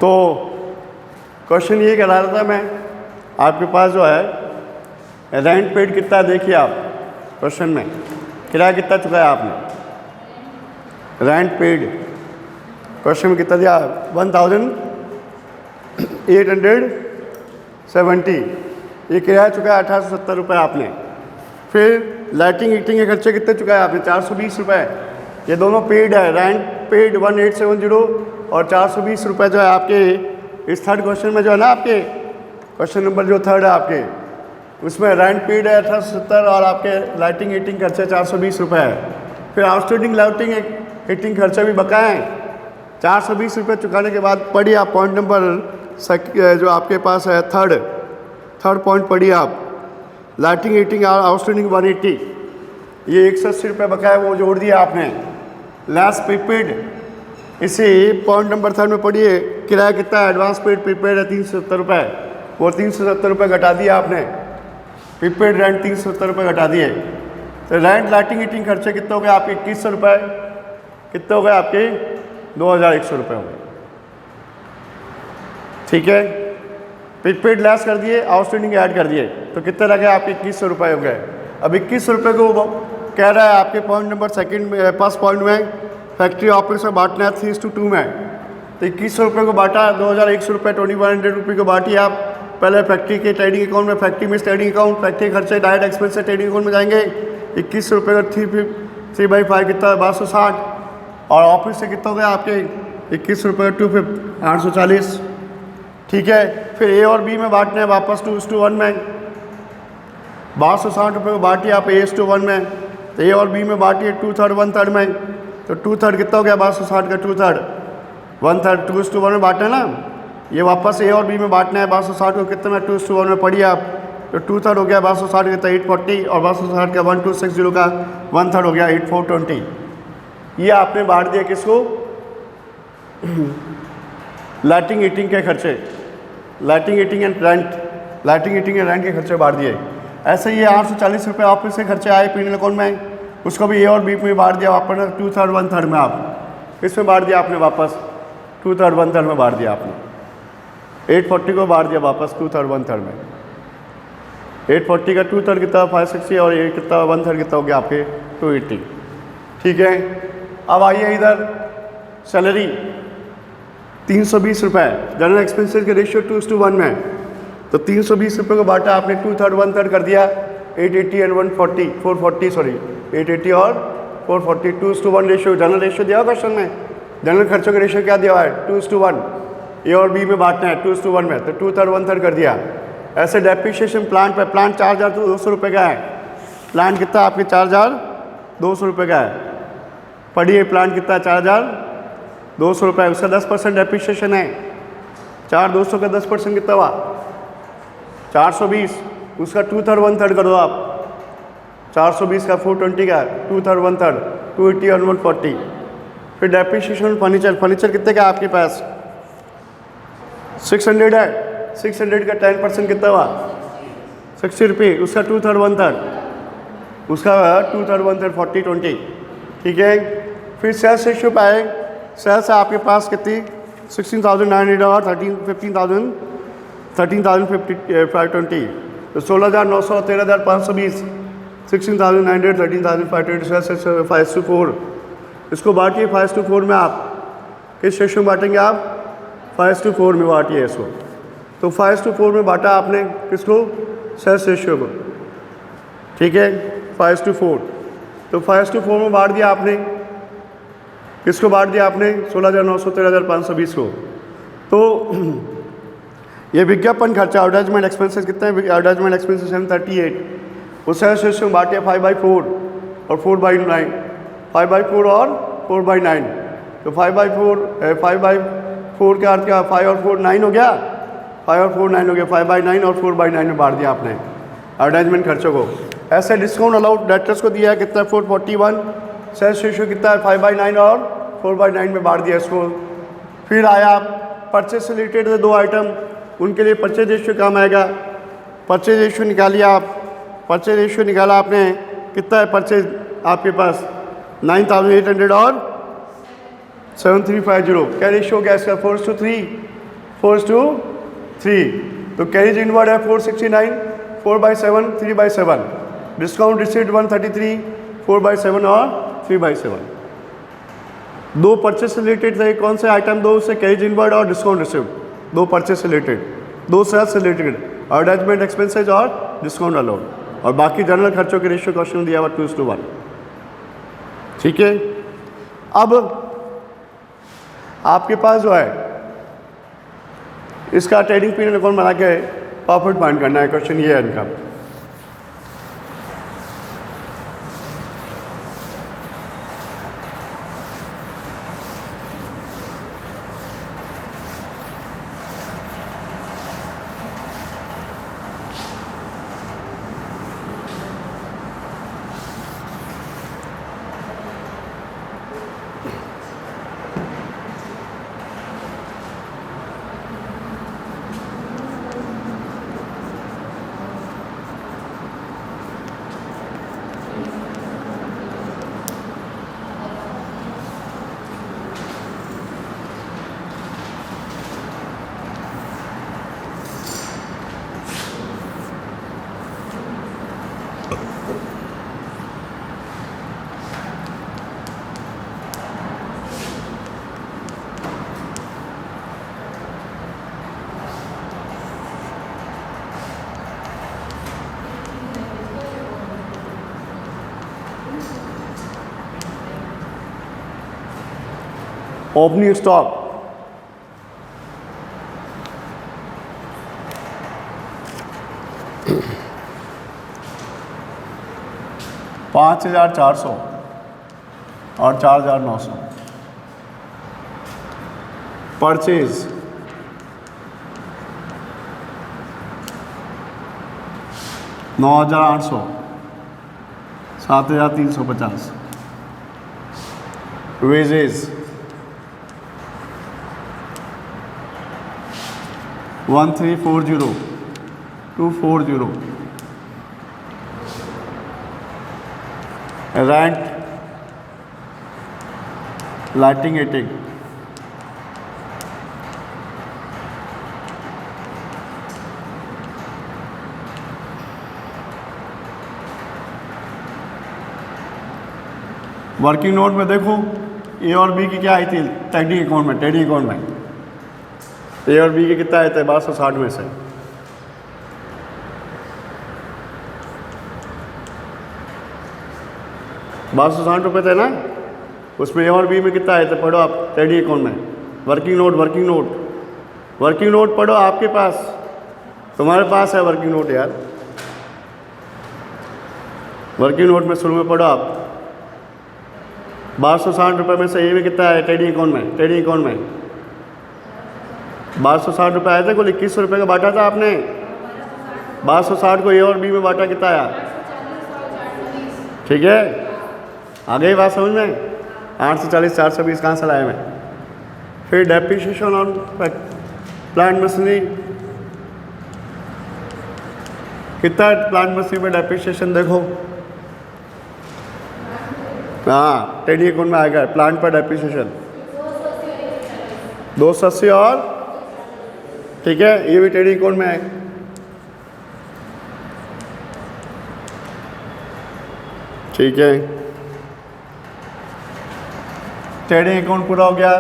तो क्वेश्चन ये करा रहा था मैं, आपके पास जो है रेंट पेड कितना है, देखिए आप क्वेश्चन में किराया कितना चुका है आपने, रेंट पेड क्वेश्चन में कितना दिया 1870, ये किराया चुका है 1870 रुपये आपने। फिर लाइटिंग हीटिंग के खर्चे कितने चुका है आपने 420 रुपये, ये दोनों पेड है, रेंट पेड 1870 और 420 रुपये जो है आपके इस थर्ड क्वेश्चन में जो है ना, आपके क्वेश्चन नंबर जो थर्ड है आपके उसमें रेंट पेड है 1870 और आपके लाइटिंग हीटिंग खर्चे 420 रुपये है। फिर आउटस्टैंडिंग लाइटिंग हीटिंग खर्चे भी बकाए हैं 420 रुपये चुकाने के बाद। पढ़िए आप पॉइंट नंबर जो आपके पास है थर्ड पॉइंट पढ़िए आप, लाइटिंग हीटिंग आउटस्टैंडिंग 180, ये 180 रुपये बकाया वो जोड़ दिया आपने। लास्ट प्रीपेड इसी पॉइंट नंबर थर्ड में पढ़िए, किराया कितना है, एडवांस पेड प्रीपेड है 370 रुपये, वो 370 रुपये घटा दिया आपने, प्रीपेड रेंट 370 रुपये घटा दिए। तो रेंट लाइटिंग हीटिंग खर्चे कितने हो गए आपके 2100 रुपये, कितने हो गए आपके 2100 रुपये हो गए, ठीक है। प्रीपेड लेस कर दिए, आउटस्टैंडिंग ऐड कर दिए, तो कितने लगे आपके 2100 रुपये हो गए। अब 2100 रुपये को कह रहा है आपके पॉइंट नंबर सेकंड में, फर्स्ट पॉइंट में फैक्ट्री ऑपरेशन में बांटना है 3:2 में, तो 2100 रुपये को बांटा, 2100 रुपये 2100 रुपये को बांटिए आप पहले फैक्ट्री के ट्रेडिंग अकाउंट में, फैक्ट्री में ट्रेडिंग अकाउंट, फैक्ट्री खर्चे डायरेक्ट एक्सपेंस से ट्रेडिंग अकाउंट में जाएंगे। 2100 रुपये का 3/5 कितना है 1260, और ऑफिस से कितना हो गया आपके 21 रुपये 840, ठीक है। फिर ए और बी में बांटने हैं वापस 2:1 में, 1260 रुपये को बांटिए आप A:1 में, तो ए और बी में बांटिए 2/3 1/3 में, तो 2/3 कितना हो गया 1260 का 2/3 1/3 2:1 में बांटे ना, ये वापस ए और बी में बांटना है 1260 को कितने में 2:1 में पढ़िए आप, तो 2/3 हो गया 1260 कितना 840 और 1260 का 1260 का 1/3 हो गया 8420। ये आपने बांट दिया किसको, लाइटिंग हीटिंग के खर्चे, लाइटिंग हीटिंग एंड रेंट के खर्चे बांट दिए। ऐसे ये 840 रुपये ऑफिस से खर्चे आए पीनल अकाउंट में, उसको भी ए और बी में बांट दिया आपने 2/3 1/3 में, आप इसमें बांट दिया आपने वापस 2/3 1/3 में बांट दिया आपने, 840 को बांट दिया वापस 2/3 1/3 में, 840 का 2/3 कितना 560 और ये कितना 1/3 कितना हो गया आपके 280, ठीक है। अब आइए इधर सैलरी 320 रुपये, जनरल एक्सपेंसेस के रेशियो 2:1 में, तो 320 रुपये को बांटा आपने 2/3 1/3 कर दिया, 880 एंड 440 सॉरी 880 और 440 2:1 रेशियो, जनरल रेशियो दिया क्वेश्चन में, जनरल खर्चों का रेशियो क्या दिया हुआ है 2:1, ए और बी में बांटना है 2:1 में, तो 2/3 1/3 कर दिया। ऐसे डेप्रिसिएशन प्लांट पे, प्लांट 4200 रुपये का है, प्लांट कितना आपके 4200 रुपये का है, पढ़िए प्लांट कितना 4200 रुपये, उसका 10% डेप्रिसिएशन है, 4200 का 10% कितना हुआ 420, उसका 2/3 1/3 कर दो आप, 420 का 420 का 2/3 1/3 280 और 140। फिर डेप्रिसिएशन फर्नीचर कितने का आपके पास 600 है, 600 का 10% कितना हुआ 60 रुपये, उसका 2/3 1/3 उसका 2/3 1/3 40 20, ठीक है। फिर सेल्स रेशियो पे आए, सेल्स आपके पास कितनी 16,900 और 13,520, तो 16,900 13,520, 16,900 13,520 सेल्स 5:4, इसको बांटिए 5:4 में, आप किस रेशियो में बांटेंगे आप 5:4 में बांटिए इसको, तो 5:4 में बांटा आपने किसको सेल्स रेशियो को, ठीक है 5:4, तो 5:4 में बांट दिया आपने, किसको बांट दिया आपने 16,900 13,520 को। तो ये विज्ञापन खर्चा एडवर्टाइजमेंट एक्सपेंसेस कितने हैं, एडवर्टाइजमेंट एक्सपेंसेस 738, उस सेल्स रेशियो में बांटे 5/4 और 4/9, 5/4 और 4/9, तो 5/4 का अर्थ क्या 5 और 4 9 हो गया, 5 और 4 9 हो गया, 5/9 और 4/9 में बांट दिया आपने एडवर्टाइजमेंट खर्चों को। ऐसे डिस्काउंट अलाउड डेटर्स को दिया है कितना 441, सेल्स रेशियो कितना है 5/9 और 4/9 में बांट दिया इसको। फिर आया परचेज से रिलेटेड दो आइटम, उनके लिए परचेज रेशियो काम आएगा, परचेज रेशियो निकालिए आप, परचेज रेशियो निकाला आपने कितना है परचेज आपके पास 9,800 और 7350, क्या रेशियो हो गया इसका 4:3, 4:3। तो कैरिज इनवर्ड है 469, 4/7, 3/7। डिस्काउंट रिसीव्ड 133, 4/7 और 3/7। दो परचेस रिलेटेड थे, कौन से आइटम? दो उससे कैरिज इनवर्ड और डिस्काउंट रिसीव्ड, दो परचेस रिलेटेड, दो सेल्स रिलेटेड, एडवर्टाइजमेंट एक्सपेंसेज और डिस्काउंट अलाउड, और बाकी जनरल खर्चों के रेशियो क्वेश्चन दिया हुआ 2:1। ठीक है। अब आपके पास जो है इसका ट्रेडिंग पीरियड अकाउंट बना के प्रॉफिट फाइंड करना है। क्वेश्चन ये है इनका। ओपनिंग स्टॉक 5,400 और 4,900। Purchase 9,800, 7,350। Wages 1,340, 240। Rent, lighting, heating, working note में देखो ए और बी की क्या आई थी ट्रेडिंग अकाउंट में। ट्रेडिंग अकाउंट में ए और बी के कितना आए थे? 1260 में से 1260 रुपये थे ना। उसमें ए और बी में कितना आए थे? पढ़ो आप ट्रेडिंग अकाउंट में। Working note, working note, working note पढ़ो आपके पास, तुम्हारे पास है वर्किंग नोट यार। वर्किंग नोट में शुरू में पढ़ो आप। 1260 रुपये में से ए में कितना है ट्रेडिंग अकाउंट में? ट्रेडिंग अकाउंट में 1260 रुपये आए थे, कुल 2100 रुपये का बांटा था आपने। 1260 को ए और बी में बांटा, कितना आया? ठीक है, आ गई बात समझ में? 840, 420 कहाँ से लाया मैं? फिर डेप्रिसिएशन ऑन प्लांट मशीनरी, कितना प्लांट मशीनरी में डेप्रिसिएशन देखो। हाँ, ट्रेडिंग अकाउंट में आएगा प्लांट पर डेप्रिसिएशन 280 और, ठीक है, ये भी ट्रेडिंग अकाउंट में है। ठीक है, ट्रेडिंग अकाउंट पूरा हो गया।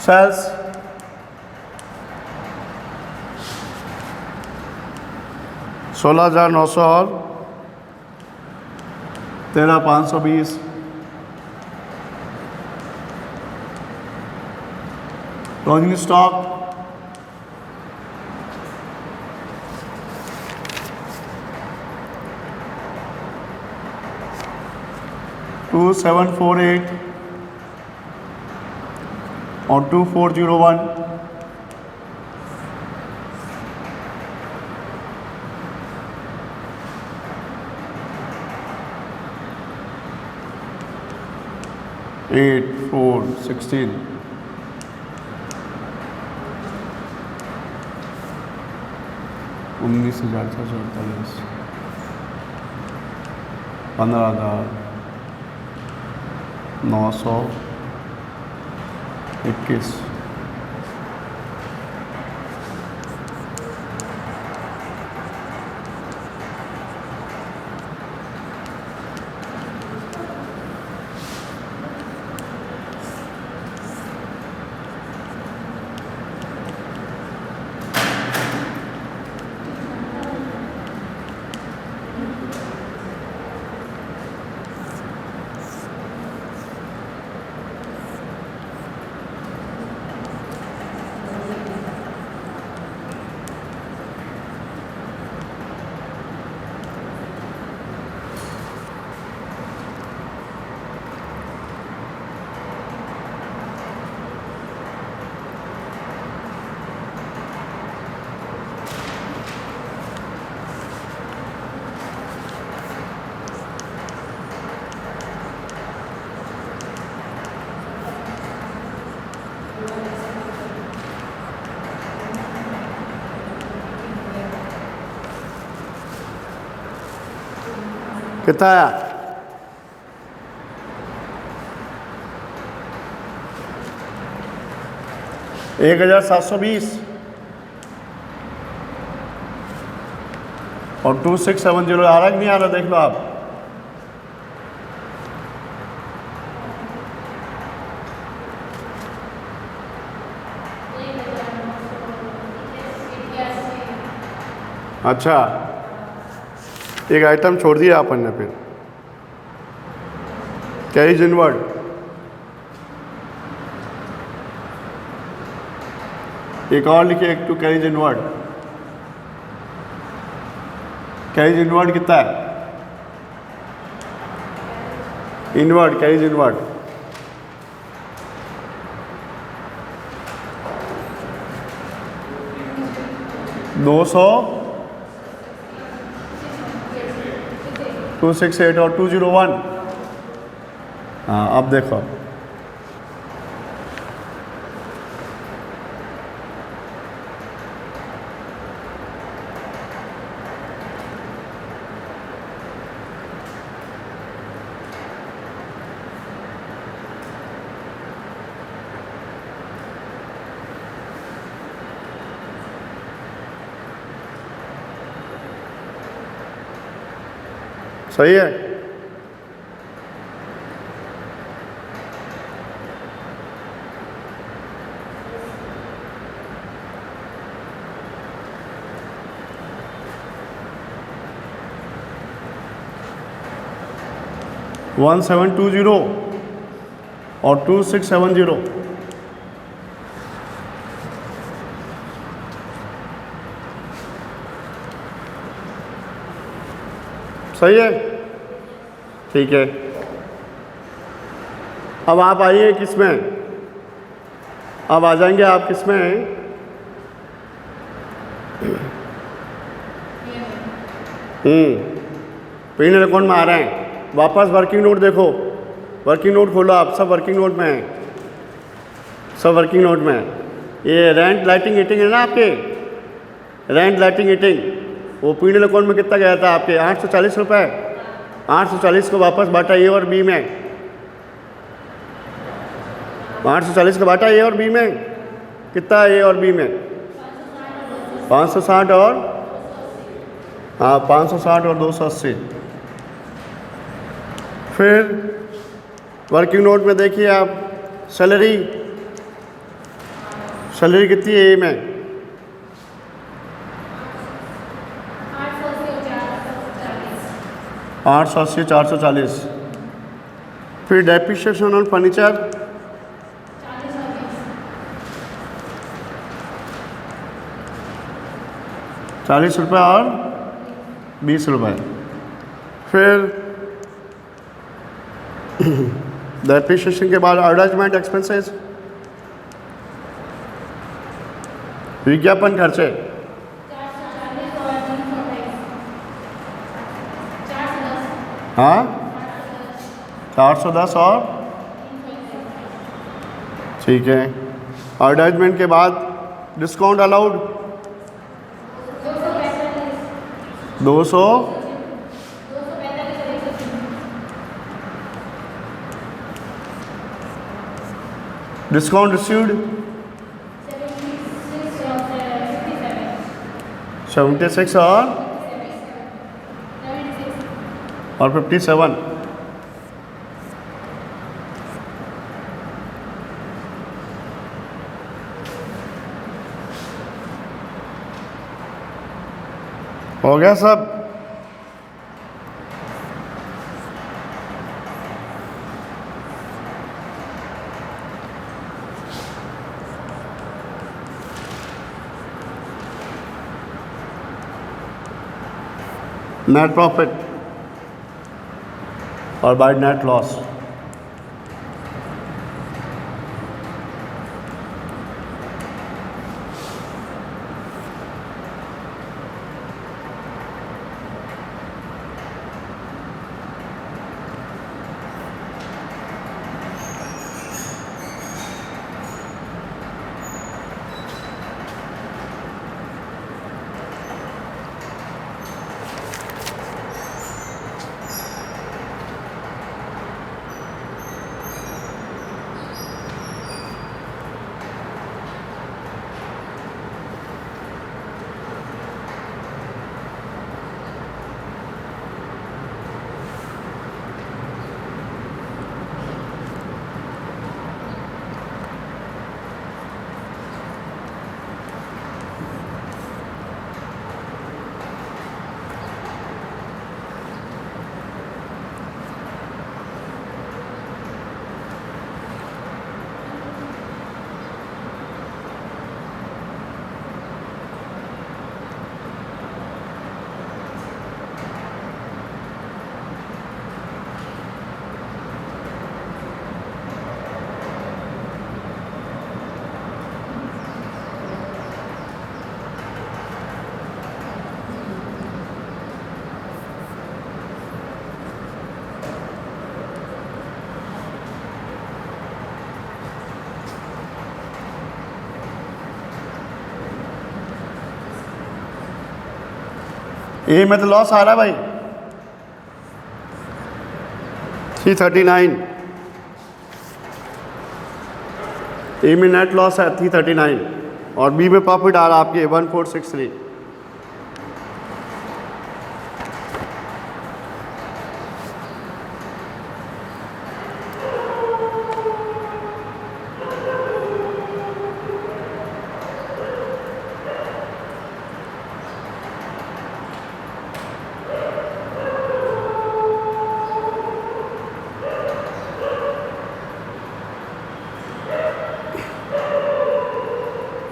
सेल्स 16,900 और 13,520। क्लोजिंग स्टॉक 2,748 और 2,401। एट 4 16 19,648 15,921 कितना आया? एक 1720 और 2670 आ रहा है कि नहीं आ रहा, देख लो आप। अच्छा, एक आइटम छोड़ दिया अपन ने फिर, कैरीज इनवर्ड। एक और लिखिए, एक two carries inward. Carries inward कितना है? इनवर्ड, कैरीज इनवर्ड 200, 268 और 201। हाँ, अब देखो, सही है। वन 1720 और 2670। सही है, ठीक है। अब आप आइए किसमें, अब आ जाएंगे आप किसमें, पेन अकाउंट में आ रहे हैं। वापस वर्किंग नोट देखो, वर्किंग नोट खोलो आप, सब वर्किंग नोट में है, सब वर्किंग नोट में है। ये रेंट लाइटिंग हीटिंग है ना आपके, रेंट लाइटिंग हीटिंग, वो पीनल अकाउंट में कितना गया था आपके? 840 रुपये। 840 को वापस बांटा ए और बी में, 840 को बांटा ए और बी में, कितना ए और बी में? 560 और, हाँ 560 और 280। फिर वर्किंग नोट में देखिए आप, सैलरी, सैलरी कितनी है ए में? 880, 440। फिर डेप्रिसिएशन ऑन फर्नीचर 40 रुपये और 20 रुपये। फिर डेप्रिसिएशन के बाद एडवर्टाइजमेंट एक्सपेंसेस, विज्ञापन खर्चे, हाँ 410 और, ठीक है। एडवर्टाइजमेंट के बाद डिस्काउंट अलाउड 200, डिस्काउंट रिसीव्ड 76 और 57। हो गया सब। नेट प्रॉफिट और बाय नेट लॉस, ए में तो लॉस आ रहा है भाई 339, ए में नेट लॉस है 339 और बी में प्रॉफिट आ रहा है आपके 1463।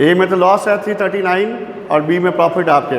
ए में तो लॉस है 339 और बी में प्रॉफिट आपके